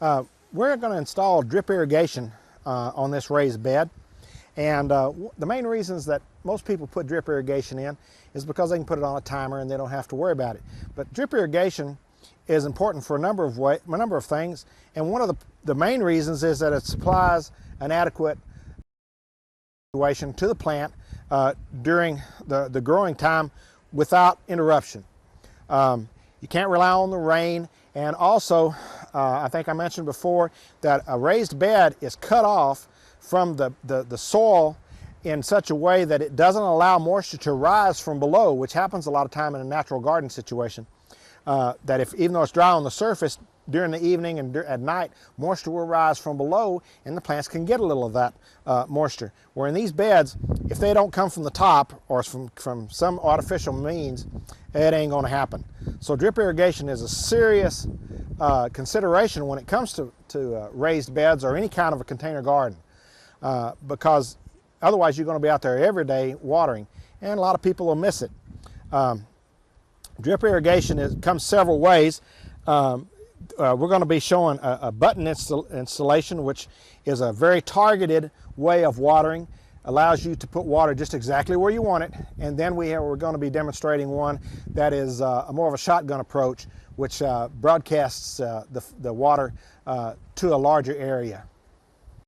We're going to install drip irrigation on this raised bed. And the main reasons that most people put drip irrigation in is because they can put it on a timer and they don't have to worry about it. But drip irrigation is important for a number of things. And one of the main reasons is that it supplies an adequate situation to the plant during the growing time without interruption. You can't rely on the rain, and also I think I mentioned before that a raised bed is cut off from the soil in such a way that it doesn't allow moisture to rise from below, which happens a lot of time in a natural garden situation. That even though it's dry on the surface, during the evening and at night, moisture will rise from below and the plants can get a little of that moisture. Where in these beds, if they don't come from the top or from some artificial means, it ain't going to happen. So drip irrigation is a serious consideration when it comes to raised beds or any kind of a container garden, because otherwise you're going to be out there every day watering, and a lot of people will miss it. Drip irrigation comes several ways. We're going to be showing a button installation, which is a very targeted way of watering. Allows you to put water just exactly where you want it. And then we're going to be demonstrating one that is more of a shotgun approach, which broadcasts the water to a larger area.